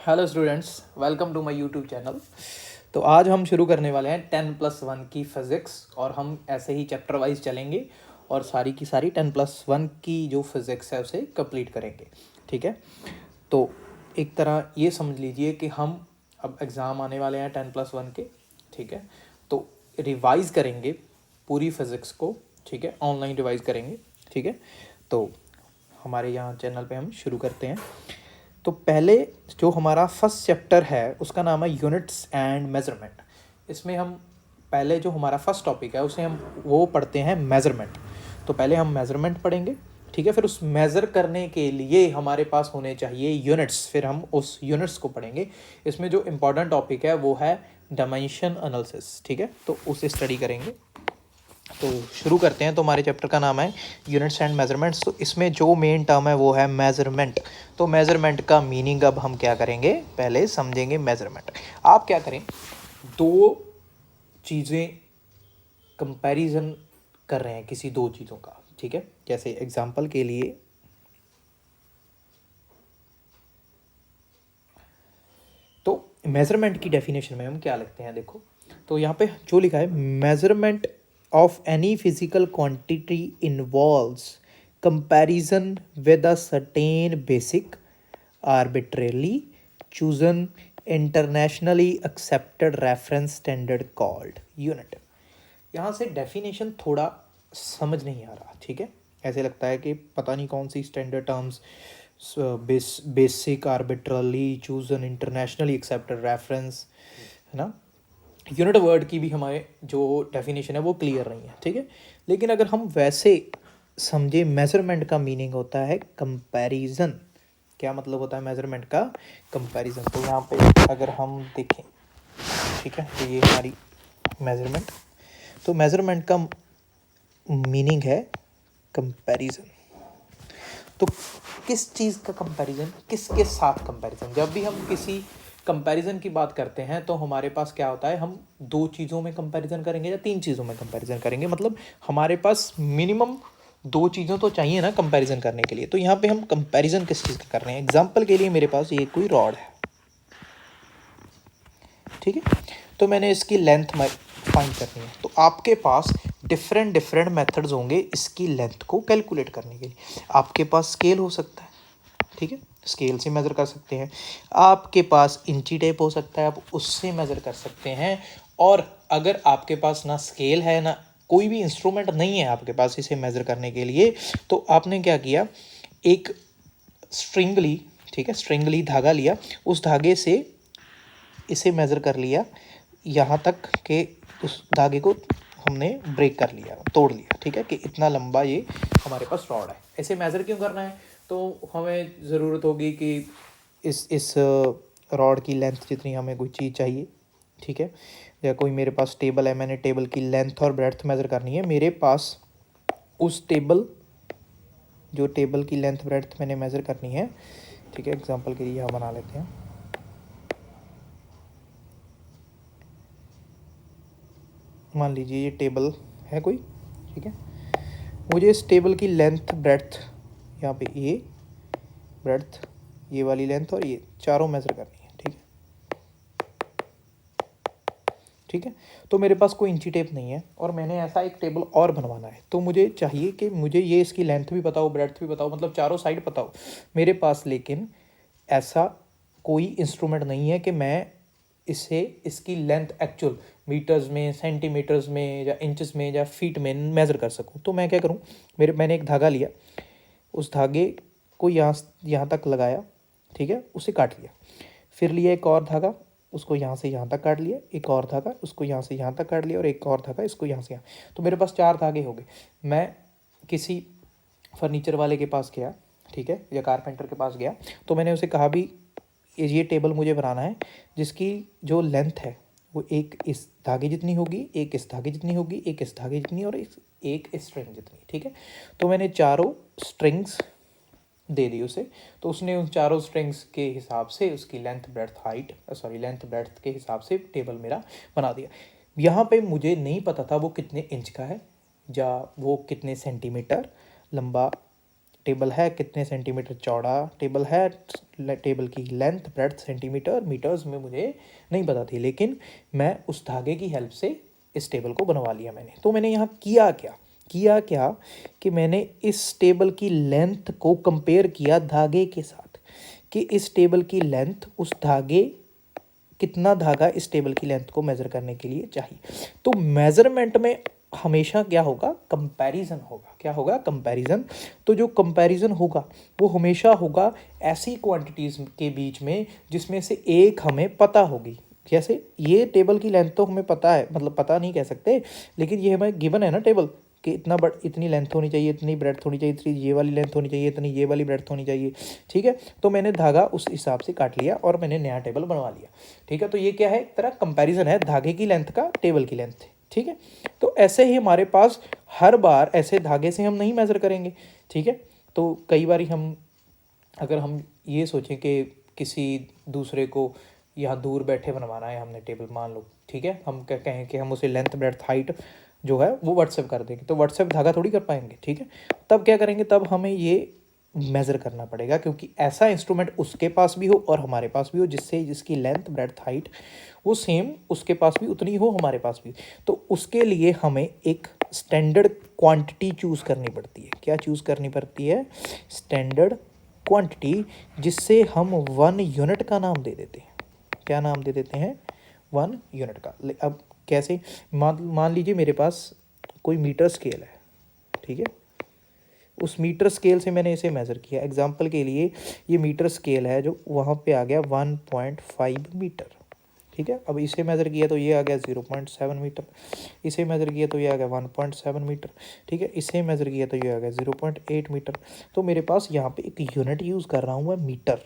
Hello students, welcome to my YouTube channel. तो आज हम शुरू करने वाले हैं 10+1 की फिज़िक्स और हम ऐसे ही चैप्टर वाइज चलेंगे और सारी की सारी 10+1 की जो फिज़िक्स है उसे कंप्लीट करेंगे। ठीक है, तो एक तरह ये समझ लीजिए कि हम अब एग्ज़ाम आने वाले हैं 10+1 के। ठीक है, तो रिवाइज़ करेंगे पूरी फिज़िक्स को। ठीक है, ऑनलाइन रिवाइज़ करेंगे। ठीक है, तो हमारे यहाँ चैनल पे हम शुरू करते हैं। तो पहले जो हमारा फर्स्ट चैप्टर है उसका नाम है यूनिट्स एंड मेज़रमेंट। इसमें हम पहले जो हमारा फर्स्ट टॉपिक है उसे हम वो पढ़ते हैं मेज़रमेंट। तो पहले हम मेज़रमेंट पढ़ेंगे। ठीक है, फिर उस मेज़र करने के लिए हमारे पास होने चाहिए यूनिट्स, फिर हम उस यूनिट्स को पढ़ेंगे। इसमें जो इम्पॉर्टेंट टॉपिक है वो है डायमेंशन एनालिसिस। ठीक है, तो उसे स्टडी करेंगे। तो शुरू करते हैं। तो हमारे चैप्टर का नाम है यूनिट्स एंड मेजरमेंट्स। तो इसमें जो मेन टर्म है वो है मेजरमेंट। तो मेजरमेंट का मीनिंग अब हम क्या करेंगे, पहले समझेंगे मेजरमेंट। आप क्या करें, दो चीज़ें कंपैरिजन कर रहे हैं किसी दो चीज़ों का। ठीक है, जैसे एग्जांपल के लिए तो मेजरमेंट की डेफिनेशन में हम क्या लिखते हैं, देखो। तो यहाँ पे जो लिखा है, measurement of any physical quantity involves comparison with a certain basic arbitrarily chosen internationally accepted reference standard called unit. यहाँ से डेफिनेशन थोड़ा समझ नहीं आ रहा। ठीक है, ऐसे लगता है कि पता नहीं कौन सी standard terms, basic arbitrarily chosen internationally accepted reference, है ना। यूनिट वर्ड की भी हमारे जो डेफिनेशन है वो क्लियर नहीं है। ठीक है, लेकिन अगर हम वैसे समझे, मेजरमेंट का मीनिंग होता है कंपैरिजन। क्या मतलब होता है मेजरमेंट का? कंपैरिजन। तो यहाँ पे अगर हम देखें, ठीक है, तो ये हमारी मेजरमेंट। तो मेजरमेंट का मीनिंग है कंपैरिजन। तो किस चीज़ का कंपैरिजन, किसके साथ कंपैरिजन? जब भी हम किसी कंपैरिजन की बात करते हैं तो हमारे पास क्या होता है, हम दो चीज़ों में कंपैरिजन करेंगे या तीन चीज़ों में कंपैरिजन करेंगे। मतलब हमारे पास मिनिमम दो चीज़ों तो चाहिए ना कंपैरिजन करने के लिए। तो यहाँ पे हम कंपैरिजन किस चीज़ का कर रहे हैं? एग्जाम्पल के लिए मेरे पास ये कोई रॉड है। ठीक है, तो मैंने इसकी लेंथ फाइंड करनी है। तो आपके पास डिफरेंट मेथड्स होंगे इसकी लेंथ को कैलकुलेट करने के लिए। आपके पास स्केल हो सकता है, ठीक है, स्केल से मेज़र कर सकते हैं। आपके पास इंची टेप हो सकता है, आप उससे मेज़र कर सकते हैं। और अगर आपके पास ना स्केल है ना कोई भी इंस्ट्रूमेंट नहीं है आपके पास इसे मेज़र करने के लिए, तो आपने क्या किया, एक स्ट्रिंग ली। ठीक है, स्ट्रिंग ली, धागा लिया, उस धागे से इसे मेज़र कर लिया यहाँ तक कि उस धागे को हमने ब्रेक कर लिया, तोड़ लिया। ठीक है, कि इतना लंबा ये हमारे पास रॉड है। ऐसे मेज़र क्यों करना है? तो हमें ज़रूरत होगी कि इस रॉड की लेंथ जितनी हमें कोई चीज़ चाहिए। ठीक है, या कोई मेरे पास टेबल है, मैंने टेबल की लेंथ और ब्रेड्थ मेज़र करनी है। मेरे पास उस टेबल, जो टेबल की लेंथ ब्रेड्थ मैंने मेज़र करनी है। ठीक है, एग्जांपल के लिए यहाँ बना लेते हैं। मान लीजिए ये टेबल है कोई। ठीक है, मुझे इस टेबल की लेंथ ब्रेड्थ, यहाँ पे ये ब्रेड्थ, ये वाली लेंथ और ये चारों मेज़र करनी है। ठीक है, ठीक है, तो मेरे पास कोई इंची टेप नहीं है और मैंने ऐसा एक टेबल और बनवाना है। तो मुझे चाहिए कि मुझे ये इसकी लेंथ भी पता हो, ब्रेड्थ भी पता हो, मतलब चारों साइड पता हो मेरे पास। लेकिन ऐसा कोई इंस्ट्रूमेंट नहीं है कि मैं इसे इसकी लेंथ एक्चुअल मीटर्स में, सेंटीमीटर्स में या इंचेस में या फीट में मेज़र कर सकूं। तो मैं क्या करूं, मैंने एक धागा लिया, उस धागे को यहाँ तक लगाया। ठीक है, उसे काट लिया। फिर लिया एक और धागा, उसको यहाँ से यहाँ तक काट लिया। एक और धागा, उसको यहाँ से यहाँ तक काट लिया। और एक और धागा, इसको यहाँ से यहाँ। तो मेरे पास 4 धागे हो गए। मैं किसी फर्नीचर वाले के पास गया, ठीक है, या कारपेंटर के पास गया, तो मैंने उसे कहा भी ये टेबल मुझे बनाना है जिसकी जो लेंथ है वो एक इस धागे जितनी होगी, एक इस धागे जितनी होगी, एक इस धागे जितनी और एक इस स्ट्रिंग जितनी। ठीक है, तो मैंने चारों स्ट्रिंग्स दे दी उसे। तो उसने उन चारों स्ट्रिंग्स के हिसाब से उसकी लेंथ ब्रेड्थ के हिसाब से टेबल मेरा बना दिया। यहाँ पे मुझे नहीं पता था वो कितने इंच का है या वो कितने सेंटीमीटर लंबा टेबल है कितने सेंटीमीटर चौड़ा टेबल है, टेबल की लेंथ ब्रेड्थ सेंटीमीटर मीटर्स में मुझे नहीं पता थी, लेकिन मैं उस धागे की हेल्प से इस टेबल को बनवा लिया मैंने। तो मैंने यहाँ किया क्या कि मैंने इस टेबल की लेंथ को कंपेयर किया धागे के साथ कि इस टेबल की लेंथ उस धागे कितना धागा इस टेबल की लेंथ को मेज़र करने के लिए चाहिए। तो मेज़रमेंट में हमेशा क्या होगा, कंपैरिजन होगा। क्या होगा, कंपैरिजन। तो जो कंपैरिजन होगा वो हमेशा होगा ऐसी क्वांटिटीज़ के बीच में जिसमें से एक हमें पता होगी। जैसे ये टेबल की लेंथ तो हमें पता है, मतलब पता नहीं कह सकते, लेकिन ये हमें गिवन है ना टेबल कि इतनी लेंथ होनी चाहिए, इतनी ब्रेड्थ होनी चाहिए, इतनी ये वाली लेंथ होनी चाहिए, इतनी ये वाली ब्रेड्थ होनी चाहिए। ठीक है, तो मैंने धागा उस हिसाब से काट लिया और मैंने नया टेबल बनवा लिया। ठीक है, तो ये क्या है, एक तरह कंपैरिजन है धागे की लेंथ का टेबल की लेंथ। ठीक है, तो ऐसे ही हमारे पास हर बार ऐसे धागे से हम नहीं मेज़र करेंगे। ठीक है, तो कई बार हम अगर हम ये सोचें कि किसी दूसरे को यहाँ दूर बैठे बनवाना है हमने टेबल, मान लो। ठीक है, हम क्या कहें कि हम उसे लेंथ ब्रेड्थ हाइट जो है वो व्हाट्सएप कर देंगे, तो व्हाट्सएप धागा थोड़ी कर पाएंगे। ठीक है, तब क्या करेंगे, तब हमें ये मेज़र करना पड़ेगा, क्योंकि ऐसा इंस्ट्रूमेंट उसके पास भी हो और हमारे पास भी हो जिसकी लेंथ ब्रेड्थ हाइट वो सेम उसके पास भी उतनी हो, हमारे पास भी। तो उसके लिए हमें एक स्टैंडर्ड क्वांटिटी चूज़ करनी पड़ती है। क्या चूज़ करनी पड़ती है, स्टैंडर्ड क्वांटिटी, जिससे हम 1 यूनिट का नाम दे देते हैं। क्या नाम दे देते हैं, 1 यूनिट का। अब कैसे, मान लीजिए मेरे पास कोई मीटर स्केल है। ठीक है, उस मीटर स्केल से मैंने इसे मेज़र किया। एग्जांपल के लिए ये मीटर स्केल है जो वहाँ पे आ गया 1.5 मीटर। ठीक है, अब इसे मेज़र किया तो ये आ गया 0.7 मीटर, इसे मेज़र किया तो ये आ गया 1.7 मीटर। ठीक है, इसे मेज़र किया तो ये आ गया 0.8 मीटर। तो मेरे पास यहाँ पे एक यूनिट यूज़ कर रहा हूँ मैं, मीटर।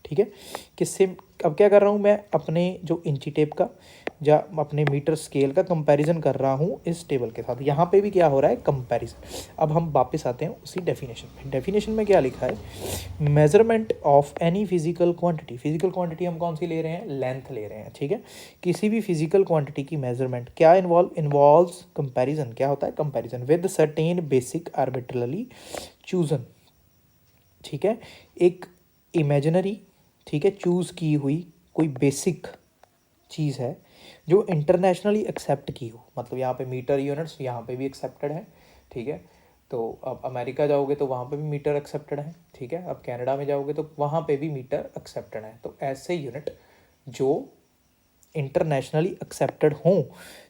ठीक है, किससे, अब क्या कर रहा हूँ मैं, अपने जो इंची टेप का या अपने मीटर स्केल का कंपैरिजन कर रहा हूँ इस टेबल के साथ। यहाँ पे भी क्या हो रहा है, कंपैरिजन। अब हम वापस आते हैं उसी डेफिनेशन में। डेफिनेशन में क्या लिखा है, measurement of any physical quantity. Physical quantity हम कौन सी ले रहे हैं, लेंथ ले रहे हैं। ठीक है, किसी भी फिजिकल क्वांटिटी की मेजरमेंट क्या इन्वॉल्व्स कंपैरिजन। क्या होता है, comparison with certain basic arbitrarily chosen. ठीक है, एक इमेजिनरी, ठीक है, चूज़ की हुई कोई बेसिक चीज़ है जो इंटरनेशनली एक्सेप्ट की हो। मतलब यहाँ पे मीटर यूनिट्स यहाँ पे भी एक्सेप्टेड है। ठीक है, तो अब अमेरिका जाओगे तो वहाँ पे भी मीटर एक्सेप्टेड है। ठीक है, अब कनाडा में जाओगे तो वहाँ पे भी मीटर एक्सेप्टेड है। तो ऐसे यूनिट जो इंटरनेशनली एक्सेप्टेड हों,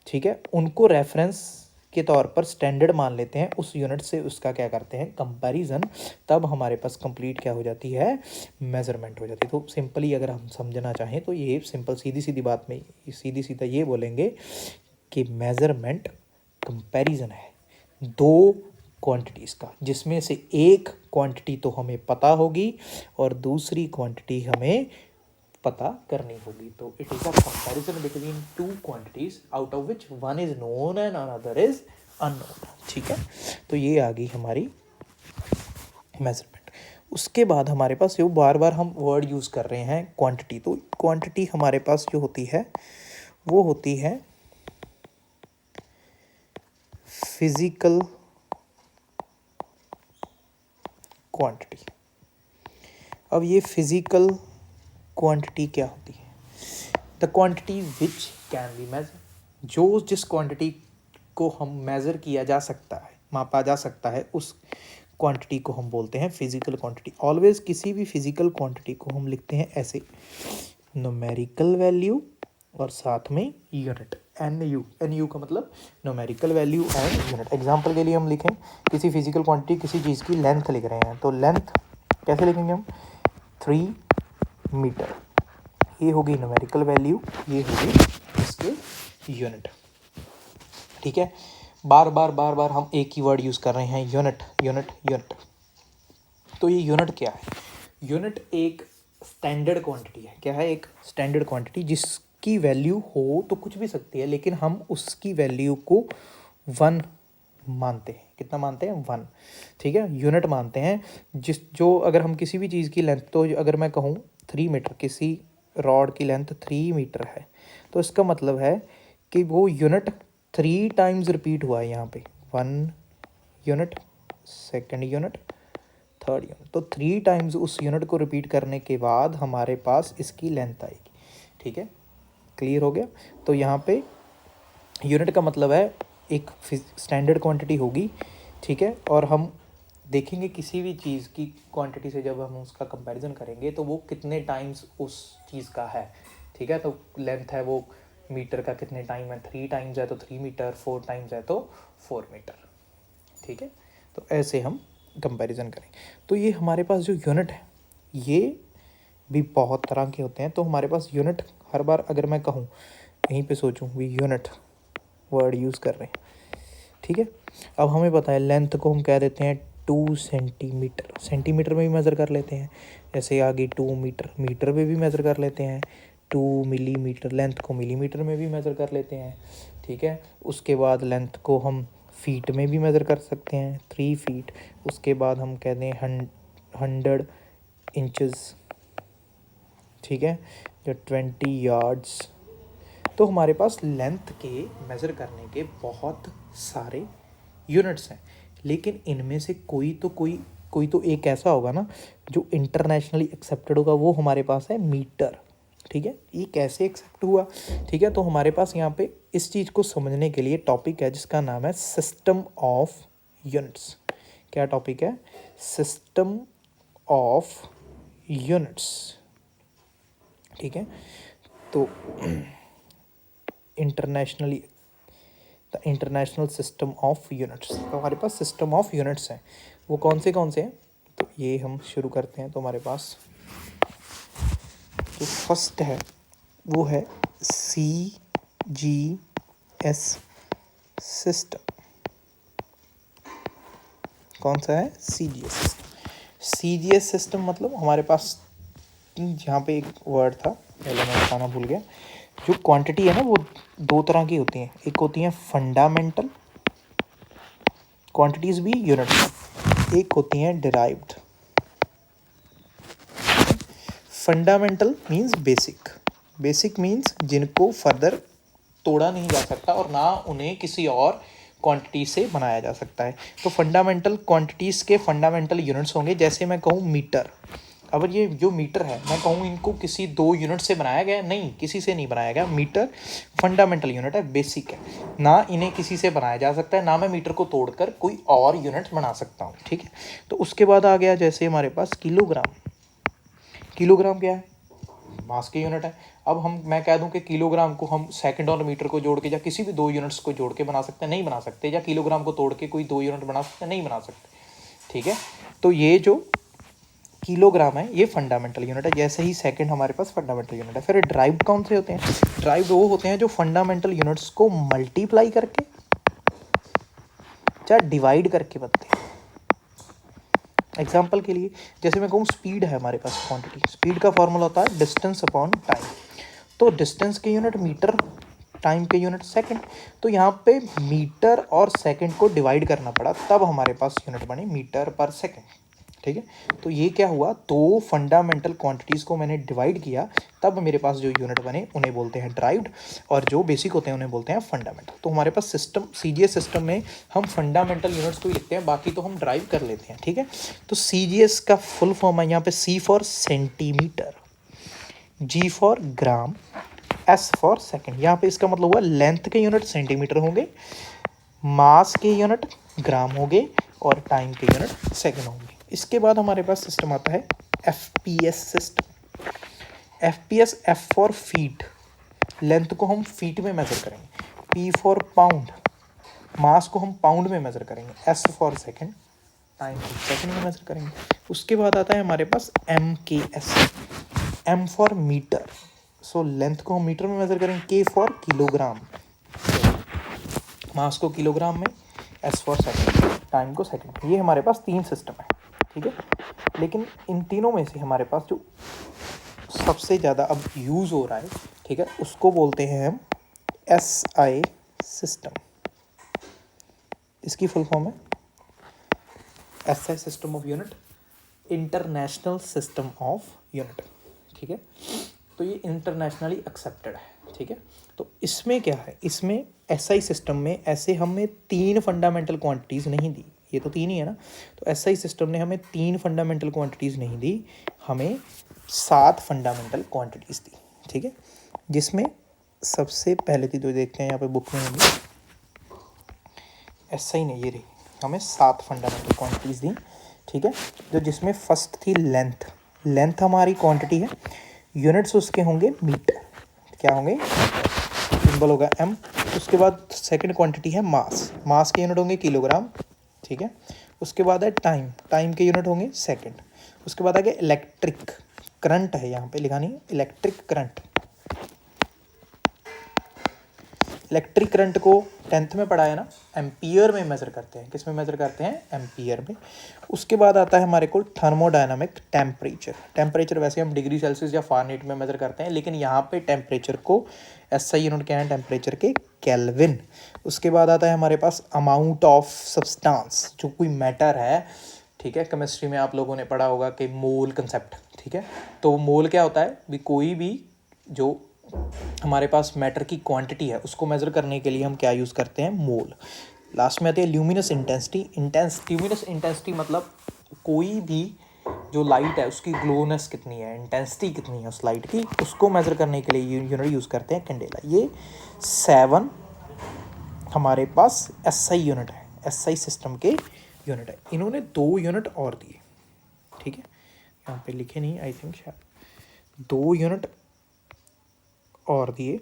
ठीक है, उनको रेफरेंस के तौर पर स्टैंडर्ड मान लेते हैं, उस यूनिट से उसका क्या करते हैं, कंपैरिजन। तब हमारे पास कंप्लीट क्या हो जाती है, मेजरमेंट हो जाती है। तो सिंपली अगर हम समझना चाहें तो ये सिंपल सीधी बात में सीधी सीधा ये बोलेंगे कि मेजरमेंट कंपैरिजन है 2 क्वांटिटीज़ का, जिसमें से एक क्वांटिटी तो हमें पता होगी और दूसरी क्वांटिटी हमें पता करनी होगी। तो it is a comparison between 2 quantities out of which one is known and another is unknown. ठीक है, तो ये आ गई हमारी मेजरमेंट। उसके बाद हमारे पास जो बार बार हम वर्ड यूज़ कर रहे हैं क्वांटिटी, तो क्वांटिटी हमारे पास जो होती है वो होती है फिजिकल क्वांटिटी। अब ये फिजिकल क्वांटिटी क्या होती है, the quantity which can be measure. जो जिस क्वांटिटी को हम मेज़र किया जा सकता है, मापा जा सकता है, उस क्वांटिटी को हम बोलते हैं फिजिकल क्वांटिटी। ऑलवेज किसी भी फिजिकल क्वांटिटी को हम लिखते हैं ऐसे, न्यूमेरिकल वैल्यू और साथ में यूनिट, एन यू का मतलब numerical value and unit. Example के लिए हम लिखें किसी फिजिकल क्वांटिटी, किसी चीज़ की लेंथ लिख रहे हैं, तो लेंथ कैसे लिखेंगे हम, 3 मीटर। ये होगी न्यूमेरिकल वैल्यू, ये होगी इसके यूनिट। ठीक है, बार बार हम एक ही वर्ड यूज़ कर रहे हैं, यूनिट यूनिट यूनिट। तो ये यूनिट क्या है, यूनिट एक स्टैंडर्ड क्वांटिटी है। क्या है, एक स्टैंडर्ड क्वांटिटी जिसकी वैल्यू हो तो कुछ भी सकती है, लेकिन हम उसकी वैल्यू को 1 मानते हैं। कितना मानते हैं, 1। ठीक है, यूनिट मानते हैं जो अगर हम किसी भी चीज़ की लेंथ, तो अगर मैं कहूँ 3 मीटर, किसी रॉड की लेंथ 3 मीटर है, तो इसका मतलब है कि वो यूनिट 3 टाइम्स रिपीट हुआ है यहाँ पे। 1 unit, second unit, third unit. तो 3 टाइम्स उस यूनिट को रिपीट करने के बाद हमारे पास इसकी लेंथ आएगी। ठीक है, क्लियर हो गया। तो यहाँ पे यूनिट का मतलब है एक स्टैंडर्ड क्वांटिटी होगी। ठीक है, और हम देखेंगे किसी भी चीज़ की क्वांटिटी से जब हम उसका कंपैरिजन करेंगे तो वो कितने टाइम्स उस चीज़ का है। ठीक है, तो लेंथ है वो मीटर का कितने टाइम है, 3 टाइम्स है तो 3 मीटर, 4 टाइम्स है तो 4 मीटर। ठीक है, तो ऐसे हम कंपैरिजन करें। तो ये हमारे पास जो यूनिट है ये भी बहुत तरह के होते हैं। तो हमारे पास यूनिट हर बार अगर मैं कहूँ यहीं पे सोचूं भी यूनिट वर्ड यूज़ कर रहे हैं। ठीक है, अब हमें पता है लेंथ को हम कह देते हैं 2 सेंटीमीटर, सेंटीमीटर में भी मेज़र कर लेते हैं। जैसे आगे 2 मीटर, मीटर में भी मेज़र कर लेते हैं। 2 मिलीमीटर, लेंथ को मिलीमीटर में भी मेज़र कर लेते हैं। ठीक है, उसके बाद लेंथ को हम फीट में भी मेज़र कर सकते हैं, 3 फीट। उसके बाद हम कहते हैं 100 इंचज़। ठीक है, जो 20 यार्ड्स। तो हमारे पास लेंथ के मेज़र करने के बहुत सारे यूनिट्स हैं, लेकिन इनमें से कोई तो एक ऐसा होगा ना जो इंटरनेशनली एक्सेप्टेड होगा, वो हमारे पास है मीटर। ठीक है, ये कैसे एक्सेप्ट हुआ। ठीक है, तो हमारे पास यहाँ पे इस चीज़ को समझने के लिए टॉपिक है जिसका नाम है सिस्टम ऑफ यूनिट्स। क्या टॉपिक है? System of units. ठीक है, तो internationally the international system of units. तो हमारे पास सिस्टम ऑफ यूनिट्स हैं, वो कौन से हैं? तो ये हम शुरू करते हैं। तो हमारे पास जो फर्स्ट है वो है CGS सिस्टम। कौन सा है? CGS system. CGS सिस्टम मतलब हमारे पास यहाँ पे एक वर्ड था, पहले मैं बताना भूल गया। जो क्वांटिटी है ना वो 2 तरह की होती हैं। एक होती हैं फंडामेंटल क्वांटिटीज़ भी यूनिट्स, एक होती हैं derived. Fundamental means basic, basic means जिनको फर्दर तोड़ा नहीं जा सकता और ना उन्हें किसी और क्वांटिटी से बनाया जा सकता है। तो फंडामेंटल क्वांटिटीज़ के फंडामेंटल यूनिट्स होंगे। जैसे मैं कहूँ मीटर, अब ये जो मीटर है मैं कहूँ इनको किसी 2 यूनिट से बनाया गया, नहीं, किसी से नहीं बनाया गया। मीटर फंडामेंटल यूनिट है, बेसिक है, ना इन्हें किसी से बनाया जा सकता है, ना मैं मीटर को तोड़कर कोई और यूनिट बना सकता हूँ। ठीक है, तो उसके बाद आ गया जैसे हमारे पास किलोग्राम। किलोग्राम क्या है? मास की यूनिट है। अब मैं कह दूं कि किलोग्राम को हम सेकंड और मीटर को जोड़ के या किसी भी 2 यूनिट्स को जोड़ के बना सकते हैं, नहीं बना सकते। या किलोग्राम को तोड़ के कोई 2 यूनिट बना सकते हैं, नहीं बना सकते। ठीक है, तो ये जो किलोग्राम है ये फंडामेंटल यूनिट है। जैसे ही सेकंड हमारे पास फंडामेंटल यूनिट है। फिर ड्राइव्ड कौन से होते हैं? ड्राइव्ड वो होते हैं जो फंडामेंटल यूनिट्स को मल्टीप्लाई करके या डिवाइड करके बनते हैं। एग्जाम्पल के लिए जैसे मैं कहूँ स्पीड है हमारे पास क्वांटिटी, स्पीड का फॉर्मूला होता है डिस्टेंस अपॉन टाइम। तो डिस्टेंस के यूनिट मीटर, टाइम के यूनिट सेकंड। तो यहाँ पे मीटर और सेकंड को डिवाइड करना पड़ा, तब हमारे पास यूनिट बने मीटर पर सेकंड। ठीक है, तो ये क्या हुआ, 2 फंडामेंटल क्वांटिटीज़ को मैंने डिवाइड किया, तब मेरे पास जो यूनिट बने उन्हें बोलते हैं ड्राइव्ड, और जो बेसिक होते हैं उन्हें बोलते हैं फंडामेंटल। तो हमारे पास सिस्टम CGS सिस्टम में हम फंडामेंटल यूनिट्स को ही लिखते हैं, बाकी तो हम ड्राइव कर लेते हैं। ठीक है, तो CGS का फुल फॉर्म है यहाँ पे C for centimetre, G for gram, S for second. यहाँ पे इसका मतलब हुआ लेंथ के यूनिट सेंटीमीटर होंगे, मास के यूनिट ग्राम होंगे, और टाइम के यूनिट सेकेंड होंगे। इसके बाद हमारे पास सिस्टम आता है FPS system. FPS, F for feet, length को हम फीट में मेज़र करेंगे। P फॉर पाउंड, मास को हम पाउंड में मेज़र करेंगे। S फॉर सेकेंड, टाइम को सेकेंड में मेज़र करेंगे। उसके बाद आता है हमारे पास MKS, M for metre, so length को हम मीटर में मेज़र करेंगे। K फॉर किलोग्राम, मास को किलोग्राम में। S फॉर सेकेंड, टाइम को सेकेंड। ये हमारे पास 3 सिस्टम है। ठीक है, लेकिन इन तीनों में से हमारे पास जो सबसे ज़्यादा अब यूज़ हो रहा है, ठीक है, उसको बोलते हैं हम SI सिस्टम। इसकी फुल फॉर्म है SI system of unit, international system of unit. ठीक है, तो ये इंटरनेशनली एक्सेप्टेड है। ठीक है, तो इसमें क्या है, इसमें SI सिस्टम में ऐसे हमें 3 फंडामेंटल क्वांटिटीज़ नहीं दी, ये तो 3 ही है ना। तो एसआई सिस्टम ने हमें 3 फंडामेंटल क्वांटिटीज़ नहीं दी, हमें 7 फंडामेंटल क्वांटिटीज़ दी, ठीक है। जिसमें सबसे पहले थी, जो देखते हैं यहाँ पे बुक में होंगी, एसआई ने ये रही हमें 7 फंडामेंटल क्वांटिटीज़ दी, ठीक है। जो जिसमें फर्स्ट थी लेंथ। लेंथ हमारी क्वांटिटी है, यूनिट्स उसके होंगे मीटर, क्या होंगे, सिंबल होगा एम। उसके बाद सेकंड क्वांटिटी है मास, मास के यूनिट होंगे किलोग्राम, ठीक है। उसके बाद है टाइम, टाइम के यूनिट होंगे सेकंड। उसके बाद आगे इलेक्ट्रिक करंट है, यहाँ पे लिखा नहीं, इलेक्ट्रिक करंट। इलेक्ट्रिक करंट को 10th में पढ़ाया ना, एम्पियर में मेज़र करते हैं। किस में मेज़र करते हैं, एम्पियर में। उसके बाद आता है हमारे को थर्मोडायनामिक टेम्परेचर। टेम्परेचर वैसे हम डिग्री सेल्सियस या फ़ारेनहाइट में मेज़र करते हैं, लेकिन यहाँ पे टेम्परेचर को एसआई यूनिट क्या है, टेम्परेचर के केल्विन। उसके बाद आता है हमारे पास अमाउंट ऑफ सब्सटेंस, जो कोई मैटर है, ठीक है। केमिस्ट्री में आप लोगों ने पढ़ा होगा कि मोल कंसेप्ट, ठीक है। तो मोल क्या होता है भी, कोई भी जो हमारे पास मैटर की क्वांटिटी है उसको मेज़र करने के लिए हम क्या यूज़ करते हैं, मोल। लास्ट में आती है ल्यूमिनस इंटेंसिटी। ल्यूमिनस इंटेंसिटी मतलब कोई भी जो लाइट है उसकी ग्लोनेस कितनी है, इंटेंसिटी कितनी है उस लाइट की, उसको मेज़र करने के लिए यूनिट यूज़ करते हैं कैंडेला। ये 7 हमारे पास एसआई यूनिट है, एसआई सिस्टम के यूनिट है। इन्होंने 2 यूनिट और दिए, ठीक है, यहाँ पे लिखे नहीं आई थिंक, शायद 2 यूनिट और दिए।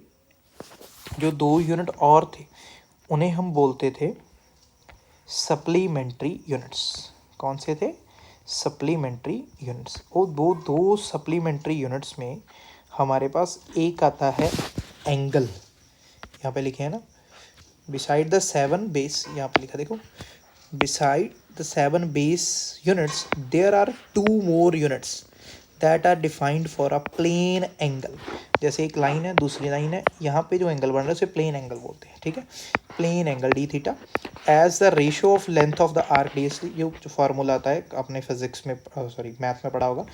जो 2 यूनिट और थे उन्हें हम बोलते थे सप्लीमेंट्री यूनिट्स। कौन से थे, सप्लीमेंट्री यूनिट्स। वो दो सप्लीमेंट्री यूनिट्स में हमारे पास एक आता है एंगल, यहाँ पे लिखे हैं ना, बिसाइड द 7 बेस, यहाँ पे लिखा देखो, beside the 7 base units there are 2 more units that are defined for a plane angle. जैसे एक लाइन है, दूसरी लाइन है, यहाँ पे जो एंगल बन रहा है उसे प्लेन एंगल बोलते हैं, ठीक है। Plane angle D theta as the ratio of length of the arc D S, जो फार्मूला आता है आपने फिजिक्स में, सॉरी मैथ में पढ़ा होगा।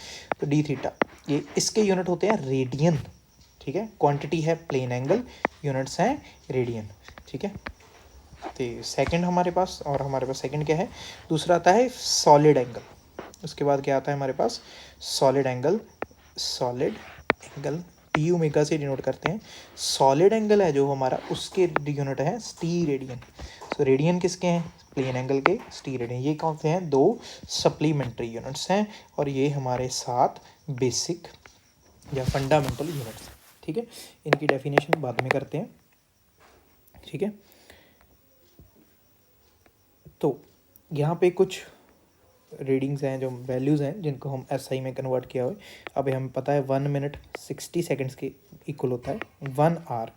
तो डी थीटा, ये इसके यूनिट होते हैं रेडियन, ठीक है। क्वांटिटी है प्लेन एंगल, यूनिट्स हैं रेडियन, ठीक है। तो सेकंड हमारे पास, और हमारे पास सेकंड क्या है, दूसरा आता है सॉलिड एंगल। उसके बाद क्या आता है हमारे पास, solid angle. Solid angle T omega से डिनोट करते हैं। सॉलिड एंगल है जो हमारा, उसके यूनिट है स्टी रेडियन। सो रेडियन किसके हैं, प्लेन एंगल के, स्टी रेडियन। ये कौन से हैं, 2 सप्लीमेंट्री यूनिट्स हैं, और ये हमारे 7 बेसिक या फंडामेंटल यूनिट्स, ठीक है। इनकी डेफिनेशन बाद में करते हैं, ठीक है। तो यहाँ पे कुछ रीडिंग्स हैं, जो वैल्यूज़ हैं, जिनको हम एसआई में कन्वर्ट किया हुआ है। अब हमें पता है 1 मिनट 60 सेकंड्स के इक्वल होता है, 1 hour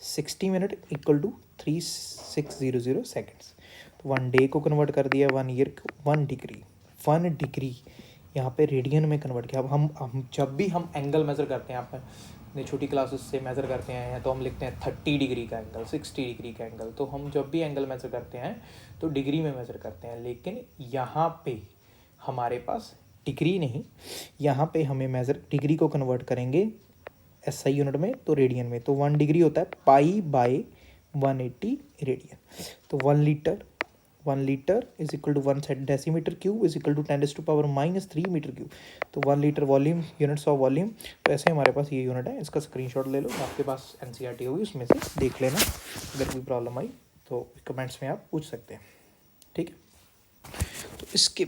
60 minute equal to 3600 seconds. तो 1 डे को कन्वर्ट कर दिया, 1 ईयर को, 1 डिग्री, 1 डिग्री यहाँ पे रेडियन में कन्वर्ट किया। अब हम जब भी हम एंगल मेज़र करते हैं, आप अपनी छोटी क्लासेस से मेज़र करते हैं, तो हम लिखते हैं 30 डिग्री का एंगल, 60 डिग्री का एंगल। तो हम जब भी एंगल मेज़र करते हैं तो डिग्री में मेज़र करते हैं, लेकिन यहाँ पे हमारे पास डिग्री नहीं, यहाँ पे हमें मेज़र, डिग्री को कन्वर्ट करेंगे एसआई यूनिट में तो रेडियन में। तो 1 डिग्री होता है पाई बाय 180 रेडियन। तो 1 litre is equal to 1 decimetre cube is equal to 10⁻³ metre cube. तो 1 litre volume, units of volume. तो ऐसे हमारे पास ये यूनिट है, इसका स्क्रीनशॉट ले लो, आपके पास एनसीईआरटी होगी उसमें से देख लेना। अगर कोई प्रॉब्लम आई तो कमेंट्स में आप पूछ सकते हैं, ठीक है। तो इसके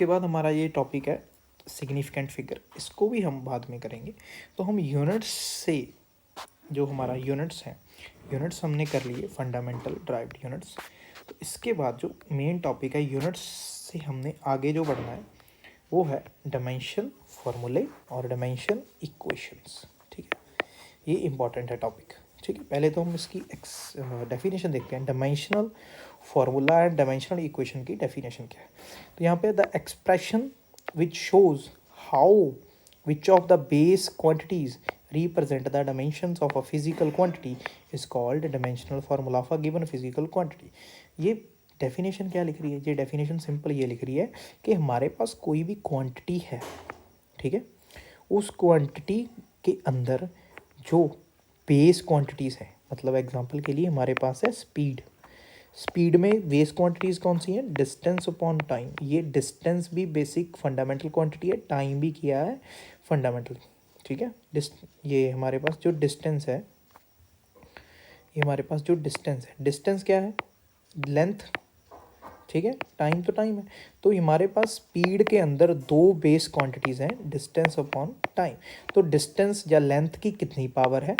बाद हमारा ये टॉपिक है सिग्निफिकेंट फिगर, इसको भी हम बाद में करेंगे। तो हम यूनिट्स से, जो हमारा यूनिट्स हैं, यूनिट्स हमने कर लिए फंडामेंटल ड्राइव्ड यूनिट्स। तो इसके बाद जो मेन टॉपिक है यूनिट्स से हमने आगे जो बढ़ना है वो है डायमेंशन फॉर्मूले और डायमेंशन इक्वेशंस, ठीक है। ये इंपॉर्टेंट है टॉपिक, ठीक है। पहले तो हम इसकी डेफिनेशन देखते हैं, dimensional formula and dimensional equation की डेफिनेशन क्या है। तो यहाँ पे the expression which shows how which of the base quantities represent the dimensions of a physical quantity is called dimensional formula of a given physical quantity। ये definition क्या लिख रही है, ये डेफिनेशन सिंपल ये लिख रही है कि हमारे पास कोई भी क्वांटिटी है, ठीक है, उस क्वांटिटी के अंदर जो बेस क्वांटिटीज़ हैं, मतलब एग्जांपल के लिए हमारे पास है स्पीड। स्पीड में बेस क्वांटिटीज़ कौन सी हैं, डिस्टेंस अपॉन टाइम। ये डिस्टेंस भी बेसिक फंडामेंटल क्वांटिटी है, टाइम भी किया है फंडामेंटल, ठीक है। ये हमारे पास जो डिस्टेंस है, ये हमारे पास जो डिस्टेंस है, डिस्टेंस क्या है, लेंथ, ठीक है। टाइम तो टाइम है। तो हमारे पास स्पीड के अंदर दो बेस क्वांटिटीज़ हैं, डिस्टेंस अपॉन टाइम। तो डिस्टेंस या लेंथ की कितनी पावर है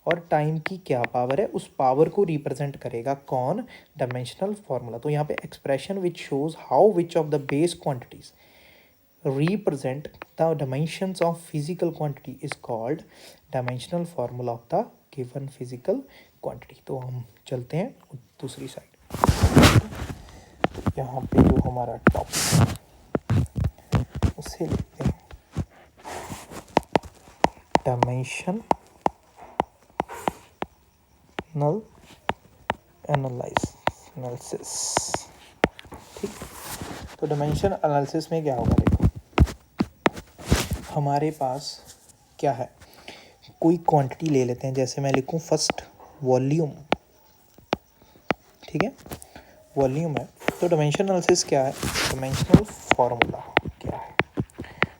और टाइम की क्या पावर है, उस पावर को रिप्रेजेंट करेगा कौन, डायमेंशनल फार्मूला। तो यहाँ पे expression which shows how which of the base quantities represent the dimensions of physical quantity is called dimensional formula of the given physical quantity। तो हम चलते हैं दूसरी साइड, यहाँ पे जो हमारा टॉपिक है उसे लिखते हैं डायमेंशनल एनालिसिस, ठीक। तो डायमेंशन एनालिसिस में क्या होगा, देखो हमारे पास क्या है, कोई क्वांटिटी ले लेते हैं, जैसे मैं लिखूं फर्स्ट वॉल्यूम, ठीक है, वॉल्यूम है। तो डायमेंशन एनालिसिस क्या है, डायमेंशनल फार्मूला क्या है।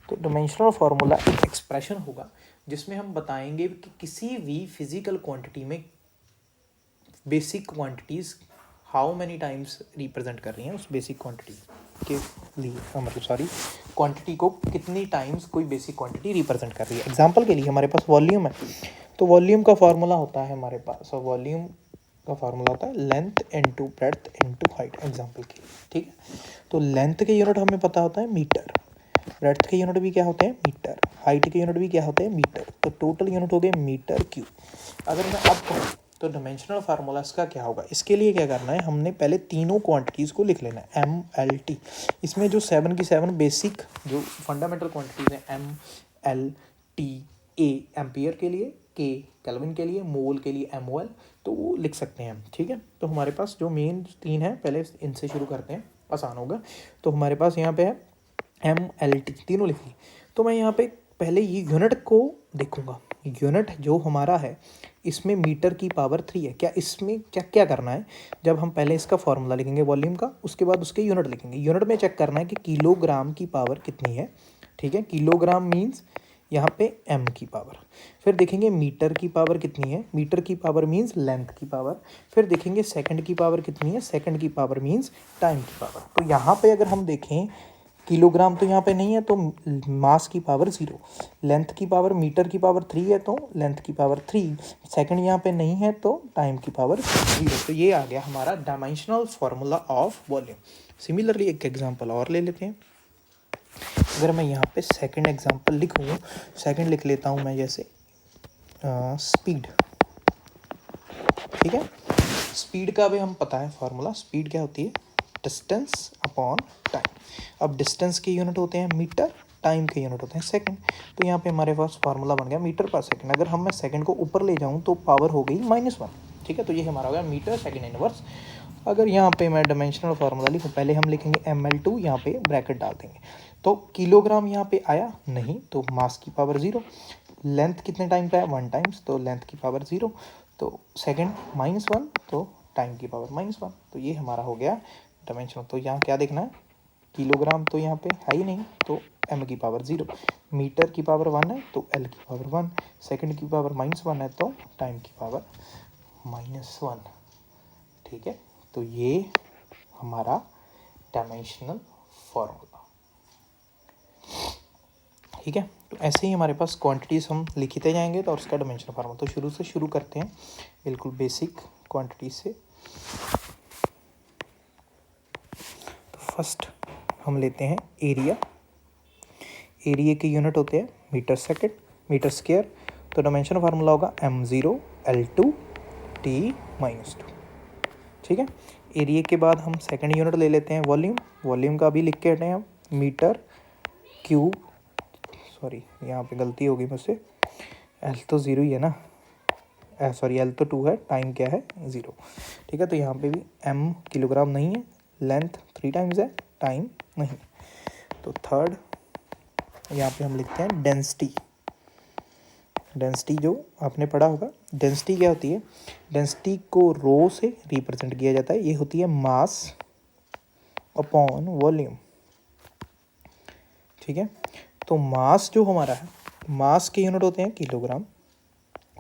तो डायमेंशनल फार्मूला एक एक्सप्रेशन होगा जिसमें हम बताएंगे कि किसी भी फिजिकल क्वांटिटी में basic quantities how many times represent कर रही हैं उस बेसिक क्वांटिटी के लिए, मतलब सॉरी, क्वांटिटी को कितनी टाइम्स कोई बेसिक क्वांटिटी रिप्रेजेंट कर रही है। एग्जांपल के लिए हमारे पास वॉल्यूम है, तो वॉल्यूम का फार्मूला होता है हमारे पास, और वॉल्यूम का फार्मूला होता है length into breadth into height, example के लिए, ठीक है। तो लेंथ के यूनिट हमें पता होता है मीटर, ब्रेड्थ के यूनिट भी क्या होते हैं मीटर, हाइट के यूनिट भी क्या होते हैं मीटर। तो टोटल यूनिट हो गए मीटर क्यूब। अगर मैं अब कहूँ तो डायमेंशनल फार्मूला इसका क्या होगा, इसके लिए क्या करना है, हमने पहले तीनों क्वांटिटीज़ को लिख लेना है, एम एल टी। इसमें जो 7 की 7 बेसिक जो फंडामेंटल क्वांटिटीज़ हैं, M L T, A ampere के लिए, के केल्विन के लिए, मोल के लिए एम ओ एल, तो वो लिख सकते हैं हम, ठीक है। तो हमारे पास जो मेन 3 है, पहले इनसे शुरू करते हैं, आसान होगा। तो हमारे पास यहाँ पे है एम एल टी, तीनों लिख ली। तो मैं यहाँ पे पहले ये यूनिट को देखूंगा, यूनिट जो हमारा है इसमें मीटर की पावर 3 है। क्या इसमें क्या क्या करना है, जब हम पहले इसका फॉर्मूला लिखेंगे वॉल्यूम का, उसके बाद उसके यूनिट लिखेंगे। यूनिट में चेक करना है कि किलोग्राम की पावर कितनी है, ठीक है। किलोग्राम मीन्स यहाँ पे एम की पावर। फिर देखेंगे मीटर की पावर कितनी है, मीटर की पावर मीन्स लेंथ की पावर। फिर देखेंगे सेकंड की पावर कितनी है, सेकंड की पावर मीन्स टाइम की पावर। तो यहाँ पे अगर हम देखें, किलोग्राम तो यहाँ पे नहीं है, तो मास की पावर 0, लेंथ की पावर मीटर की पावर 3 है, तो लेंथ की पावर 3, सेकंड यहाँ पे नहीं है, तो टाइम की पावर 0। तो ये आ गया हमारा dimensional formula of volume. Similarly एक एग्जांपल और ले लेते हैं। अगर मैं यहाँ पे सेकंड एग्जांपल लिखूँ, सेकंड लिख लेता हूँ मैं, जैसे स्पीड, ठीक है। स्पीड का भी हम पता है फार्मूला, स्पीड क्या होती है, डिस्टेंस अपॉन टाइम। अब डिस्टेंस के यूनिट होते हैं मीटर, टाइम के यूनिट होते हैं सेकंड। तो यहाँ पे हमारे पास फार्मूला बन गया मीटर पर सेकंड। अगर हम मैं सेकंड को ऊपर ले जाऊँ तो पावर हो गई -1, ठीक है। तो ये हमारा हो गया मीटर सेकंड इनवर्स। अगर यहाँ पे मैं डायमेंशनल फार्मूला लिखूँ, पहले हम लिखेंगे ml2, यहाँ पे ब्रैकेट डाल देंगे। तो किलोग्राम यहाँ पे आया नहीं, तो मास की पावर 0। लेंथ कितने टाइम का है, 1 टाइम्स, तो लेंथ की पावर 0। तो सेकंड -1, तो टाइम की पावर -1। तो ये हमारा हो गया डायमेंशनल। तो यहाँ क्या देखना है, किलोग्राम तो यहाँ पे है ही नहीं, तो m की पावर 0, मीटर की पावर 1 है, तो l की पावर 1, सेकंड की पावर -1 है, तो टाइम की पावर -1, ठीक है। तो ये हमारा डायमेंशनल फॉर्मूला, ठीक है। तो ऐसे ही हमारे पास क्वांटिटीज़ हम लिखते जाएंगे, तो उसका डायमेंशनल फार्मूला। तो शुरू से शुरू करते हैं, बिल्कुल बेसिक क्वांटिटी से। तो फर्स्ट हम लेते हैं एरिया। एरिया के यूनिट होते हैं मीटर सेकेंड, मीटर स्क्वायर। तो डायमेंशन फार्मूला होगा m0 l2 t-2, ठीक है। एरिया के बाद हम सेकंड यूनिट ले लेते हैं वॉल्यूम। वॉल्यूम का भी लिख के हटे हैं हम, मीटर क्यूब, सॉरी यहाँ पे गलती होगी मुझसे, एल तो 0 ही है ना, सॉरी एल तो 2 है, टाइम क्या है 0, ठीक है। तो यहाँ पे भी m किलोग्राम नहीं है, लेंथ 3 टाइम्स है, टाइम नहीं। तो थर्ड यहाँ पे हम लिखते हैं डेंसिटी। डेंसिटी जो आपने पढ़ा होगा, डेंसिटी क्या होती है, डेंसिटी को रो से रिप्रेजेंट किया जाता है, ये होती है मास अपॉन वॉल्यूम। ठीक है, तो मास जो हमारा है, मास के यूनिट होते हैं किलोग्राम,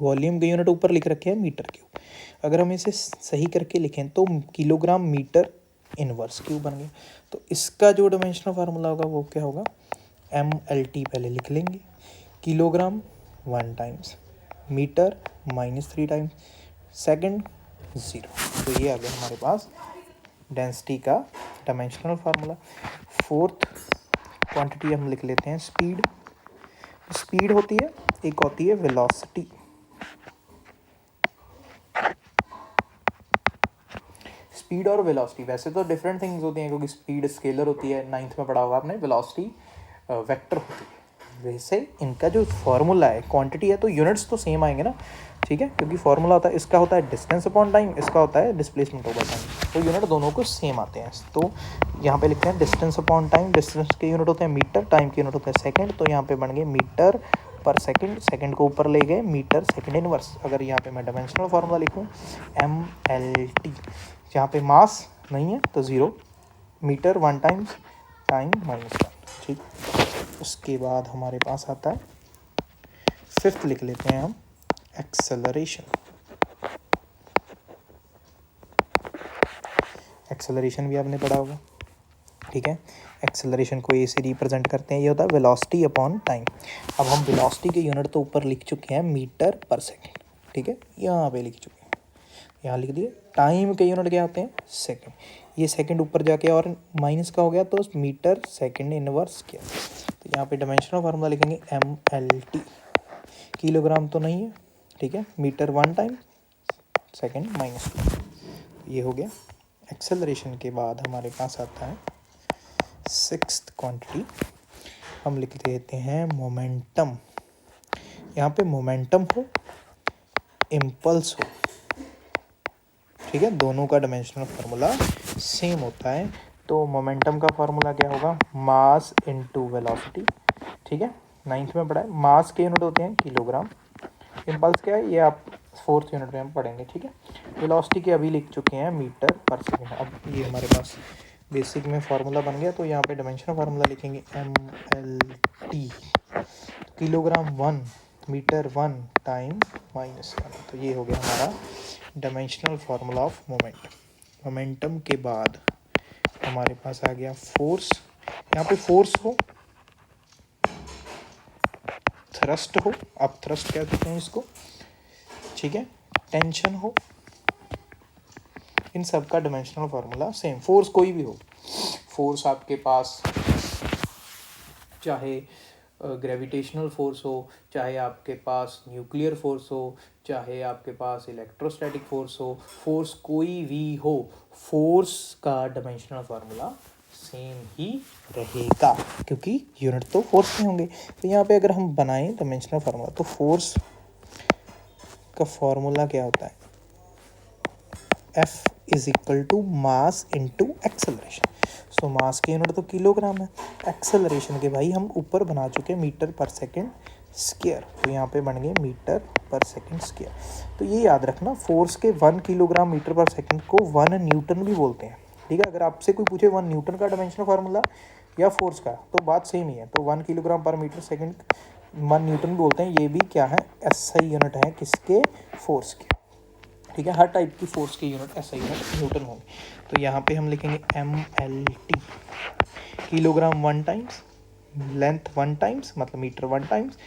वॉल्यूम के यूनिट ऊपर लिख रखे हैं मीटर क्यूब। अगर हम इसे सही करके लिखें तो किलोग्राम मीटर इनवर्स क्यूब बन गया। तो इसका जो डायमेंशनल फार्मूला होगा वो क्या होगा, MLT पहले लिख लेंगे, kilogram 1 times, metre -3 times, second 0। तो ये आ गया हमारे पास डेंसिटी का डायमेंशनल फार्मूला। फोर्थ क्वांटिटी हम लिख लेते हैं स्पीड। स्पीड होती है, एक होती है वेलोसिटी। स्पीड और वेलोसिटी वैसे तो डिफरेंट थिंग्स होती हैं, क्योंकि स्पीड स्केलर होती है, 9th में पढ़ा होगा आपने, वेलोसिटी वेक्टर होती है। वैसे इनका जो फार्मूला है, क्वांटिटी है तो यूनिट्स तो सेम आएंगे ना, ठीक है, क्योंकि फार्मूला होता है, इसका होता है डिस्टेंस अपॉन टाइम, इसका होता है डिस्प्लेसमेंट ओवर टाइम, तो यूनिट दोनों को सेम आते हैं। तो यहाँ पे लिखते हैं डिस्टेंस अपॉन टाइम, डिस्टेंस के यूनिट होते हैं मीटर, टाइम के यूनिट होते हैं सेकंड, तो यहाँ पे बन गए मीटर पर सेकंड, सेकंड को ऊपर ले गए मीटर सेकंड इनवर्स। अगर यहाँ पे मैं डायमेंशनल फार्मूला लिखूँ MLT, यहाँ पे मास नहीं है तो 0, मीटर 1 टाइम्स, टाइम -1। ठीक, उसके बाद हमारे पास आता है फिफ्थ, लिख लेते हैं हम एक्सेलरेशन। एक्सेलरेशन भी आपने पढ़ा होगा, ठीक है। एक्सेलरेशन को ऐसे रिप्रेजेंट करते हैं, ये होता है वेलोसिटी अपॉन टाइम। अब हम वेलोसिटी के यूनिट तो ऊपर लिख चुके हैं मीटर पर सेकंड, ठीक है, यहाँ पे लिख चुके हैं, यहाँ लिख दिए। टाइम के यूनिट क्या होते हैं, सेकंड, ये सेकंड ऊपर जाके और माइनस का हो गया तो मीटर सेकंड इनवर्स किया। तो यहाँ पे डायमेंशनल फार्मूला लिखेंगे MLT, किलोग्राम तो नहीं है, ठीक है, मीटर 1 टाइम, सेकंड -2। ये हो गया एक्सेलरेशन। के बाद हमारे पास आता है सिक्स्थ क्वांटिटी, हम लिख देते हैं मोमेंटम। यहाँ पे मोमेंटम हो, इम्पल्स हो, ठीक है, दोनों का डायमेंशनल फार्मूला सेम होता है। तो मोमेंटम का फार्मूला क्या होगा, मास इनटू वेलोसिटी, ठीक है, 9th में पढ़ा है। मास के यूनिट होते हैं किलोग्राम, इम्पल्स क्या है ये आप 4th यूनिट में हम पढ़ेंगे, ठीक है। वेलोसिटी के अभी लिख चुके हैं मीटर पर सेकंड। अब ये हमारे पास बेसिक में फार्मूला बन गया, तो यहाँ पे डायमेंशनल फार्मूला लिखेंगे MLT, किलोग्राम 1, मीटर 1 टाइम -1। तो ये हो गया हमारा dimensional formula of moment. Momentum के बाद हमारे पास आ गया फोर्स। यहाँ पे फोर्स हो, थ्रस्ट हो, आप थ्रस्ट क्या कहते हैं इसको, ठीक है, टेंशन हो, इन सब का डायमेंशनल फार्मूला सेम। फोर्स कोई भी हो, फोर्स आपके पास चाहे ग्रेविटेशनल फोर्स हो, चाहे आपके पास न्यूक्लियर फोर्स हो, चाहे आपके पास इलेक्ट्रोस्टैटिक फोर्स हो, फोर्स कोई भी हो, फोर्स का डायमेंशनल फार्मूला सेम ही रहेगा, क्योंकि यूनिट तो फोर्स में होंगे। तो यहाँ पे अगर हम बनाएं डायमेंशनल फार्मूला, तो फोर्स का फार्मूला क्या होता है, F = मास इंटू एक्सेलरेशन। सो मास के यूनिट तो किलोग्राम है, एक्सेलरेशन के भाई हम ऊपर बना चुके हैं मीटर पर सेकंड स्क्वायर, तो यहाँ पे बन गए मीटर पर सेकंड स्क्वायर। तो ये याद रखना, फोर्स के 1 किलोग्राम मीटर पर सेकंड को 1 न्यूटन भी बोलते हैं, ठीक है। अगर आपसे कोई पूछे 1 न्यूटन का डायमेंशनल फार्मूला या फोर्स का, तो बात सेम ही है। तो 1 किलोग्राम पर मीटर सेकंड 1 न्यूटन भी बोलते हैं, ये भी क्या है, SI यूनिट है, किसके, फोर्स के, ठीक है। हर टाइप की फोर्स के यूनिट SI यूनिट न्यूटन होंगे। तो यहाँ पे हम लिखेंगे MLT, kilogram 1 times, length 1 times, मतलब मीटर 1 टाइम्स,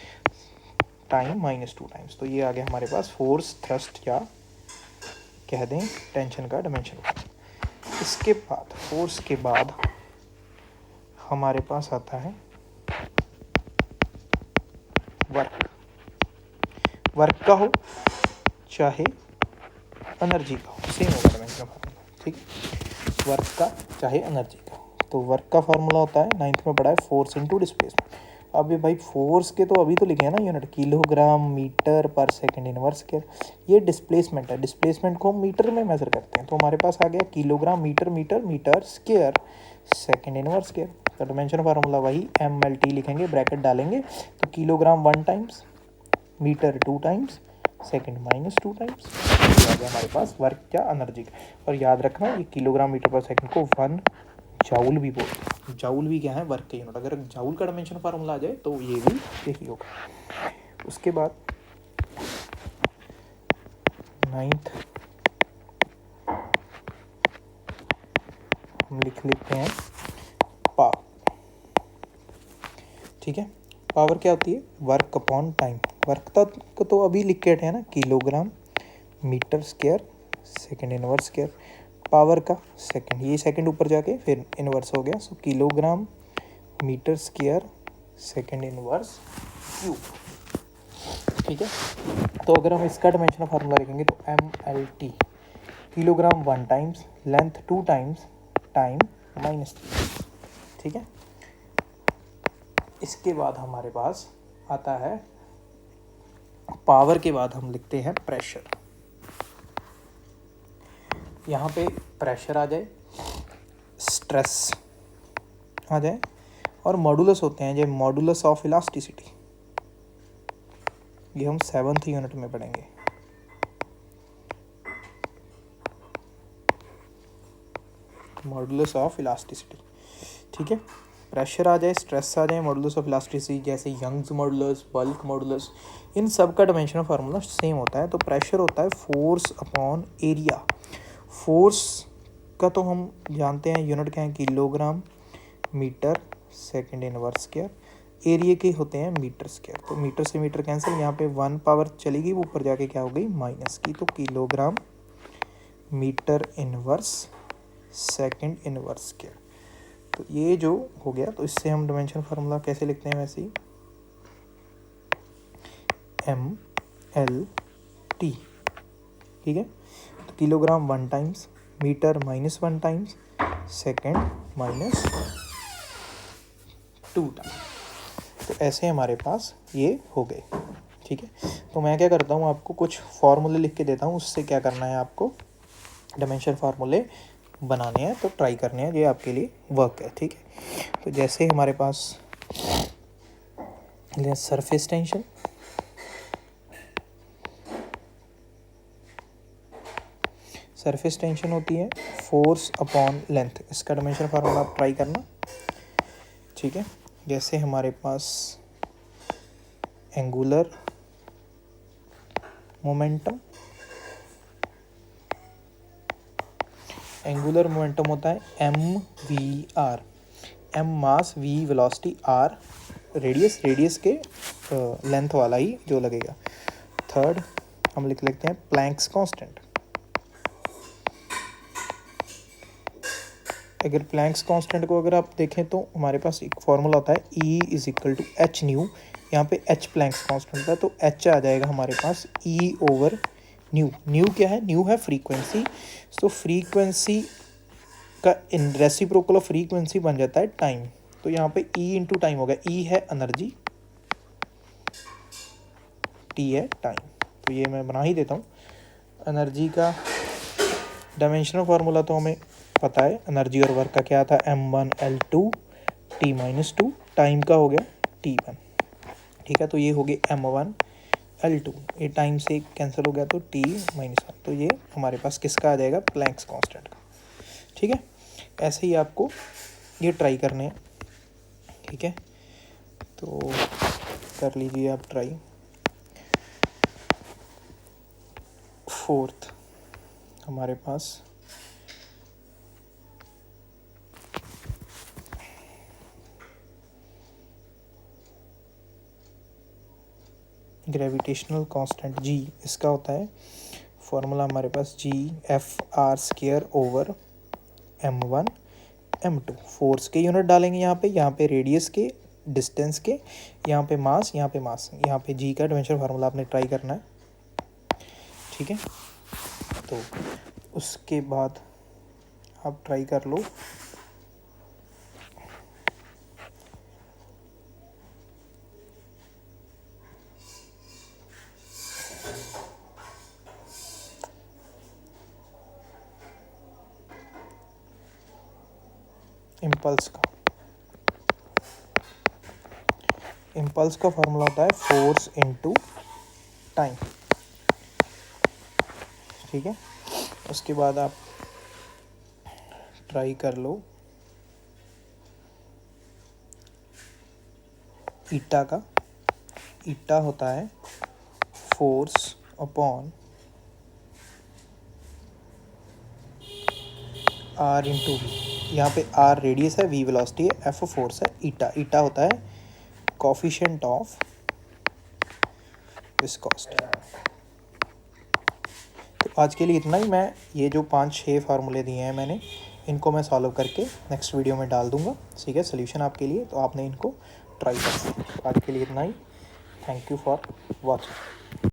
टाइम -2 टाइम्स। तो ये आ गया हमारे पास फोर्स, थ्रस्ट या कह दें टेंशन का डायमेंशन। इसके बाद फोर्स के बाद हमारे पास आता है वर्क। वर्क का हो चाहे एनर्जी का हो, सेम होगा डायमेंशन फार्मूला, ठीक, वर्क का चाहे एनर्जी का हो। तो वर्क का फार्मूला होता है, 9th में पढ़ा है, फोर्स इंटू डिस्प्लेसमेंट। अब ये भाई फोर्स के तो अभी तो लिखे हैं ना यूनिट, किलोग्राम मीटर पर सेकंड इनवर्स स्क्वायर। ये डिस्प्लेसमेंट है, डिस्प्लेसमेंट को हम मीटर में मेजर करते हैं। तो हमारे पास आ गया kilogram metre metre metre square second inverse square. तो डायमेंशन फार्मूला वही MLT लिखेंगे, ब्रैकेट डालेंगे, तो kilogram 1 times, metre 2 times second minus 2 times, आ गया हमारे पास वर्क क्या, एनर्जी। और याद रखना ये किलोग्राम मीटर पर सेकंड को 1 जाउल भी बोलते हैं। जाउल भी क्या है, वर्क के यूनिट। अगर जाउल का डायमेंशन फार्मूला आ जाए तो ये भी यही होगा। उसके बाद 9th हम लिख लेते हैं पावर। ठीक है, पावर क्या होती है, वर्क अपॉन टाइम। वर्क तक तो अभी लिख के हटे हैं ना, kilogram metre square second inverse square. Power का सेकंड, ये सेकंड ऊपर जाके फिर इनवर्स हो गया, सो kilogram metre square second inverse cube. ठीक है, तो अगर हम इसका डायमेंशन फार्मूला लिखेंगे तो MLT, kilogram 1 times length 2 times time -3। ठीक है, इसके बाद हमारे पास आता है पावर के बाद हम लिखते हैं प्रेशर। यहाँ पे प्रेशर आ जाए, स्ट्रेस आ जाए, और मॉडुलस होते हैं जो मॉडुलस ऑफ इलास्टिसिटी, ये हम 7th यूनिट में पढ़ेंगे। Modulus of elasticity. ठीक है, प्रेशर आ जाए, स्ट्रेस आ जाए, मॉडुलस ऑफ इलास्टिसिटी जैसे यंग्स मॉडुलस, बल्क मॉडुलस, इन सब का डायमेंशन फार्मूला सेम होता है। तो प्रेशर होता है फोर्स अपॉन एरिया। फोर्स का तो हम जानते हैं यूनिट क्या है, kilogram metre second inverse square. Area के होते हैं मीटर स्क्वायर, तो मीटर से मीटर कैंसिल, यहाँ पे 1 पावर चलेगी, वो ऊपर जाके क्या हो गई माइनस की, तो kilogram metre inverse second inverse square. तो ये जो हो गया, तो इससे हम डायमेंशन फार्मूला कैसे लिखते हैं, वैसे ही MLT। ठीक है, तो kilogram 1 times metre -1 times second -2 times. तो ऐसे हमारे पास ये हो गए। ठीक है, तो मैं क्या करता हूँ, आपको कुछ फार्मूले लिख के देता हूँ, उससे क्या करना है, आपको डायमेंशन फार्मूले बनाने हैं, तो ट्राई करने हैं, ये आपके लिए वर्क है। ठीक है, तो जैसे हमारे पास सरफेस टेंशन, सरफेस टेंशन होती है फोर्स अपॉन लेंथ, इसका डायमेंशन फार्मूला आप ट्राई करना। ठीक है, जैसे हमारे पास एंगुलर मोमेंटम, एंगुलर मोमेंटम होता है MVR, M मास, V velocity, R radius, radius के लेंथ वाला ही जो लगेगा। थर्ड हम लिख लेते हैं प्लैंक्स कांस्टेंट। अगर प्लैंक्स कांस्टेंट को अगर आप देखें तो हमारे पास एक फॉर्मूला होता है E = h न्यू। यहाँ पे h प्लैंक्स कांस्टेंट था, तो h आ जाएगा हमारे पास E/न्यू। न्यू क्या है, न्यू है फ्रीक्वेंसी, तो फ्रीक्वेंसी का रेसिप्रोकल ऑफ फ्रीक्वेंसी बन जाता है टाइम। तो यहाँ पे E × टाइम हो गया, E है एनर्जी, T है टाइम। तो ये मैं बना ही देता हूँ। एनर्जी का डायमेंशनल फार्मूला तो हमें पता है, एनर्जी और वर्क का क्या था, M1L2 T-2, टाइम का हो गया T1। ठीक है, तो ये हो गया M1L2, ये टाइम से कैंसिल हो गया तो T-1, तो ये हमारे पास किसका आ जाएगा, प्लैंक्स कांस्टेंट का। ठीक है, ऐसे ही आपको ये ट्राई करने हैं। ठीक है, तो कर लीजिए आप ट्राई। फोर्थ हमारे पास ग्रेविटेशनल कांस्टेंट G, इसका होता है फॉर्मूला हमारे पास G(F(r)² M1 M2। फोर्स के यूनिट डालेंगे यहाँ पे रेडियस के, डिस्टेंस के, यहाँ पे मास, यहाँ पे मास, यहाँ पे G का डायमेंशन फार्मूला आपने ट्राई करना है। ठीक है, तो उसके बाद आप ट्राई कर लो। इम्पल्स का फॉर्मूला होता है फोर्स × टाइम। ठीक है, उसके बाद आप ट्राई कर लो ईटा का। ईटा होता है force upon R into V. यहाँ पे आर रेडियस है, वी वेलोसिटी है, एफ फोर्स है, ईटा ईटा होता है कोफिशिएंट ऑफ विस्कोसिटी। तो आज के लिए इतना ही। मैं ये जो 5-6 फार्मूले दिए हैं मैंने, इनको मैं सॉल्व करके नेक्स्ट वीडियो में डाल दूंगा। ठीक है, सोल्यूशन आपके लिए, तो आपने इनको ट्राई करना। आज के लिए इतना ही। Thank you for watching.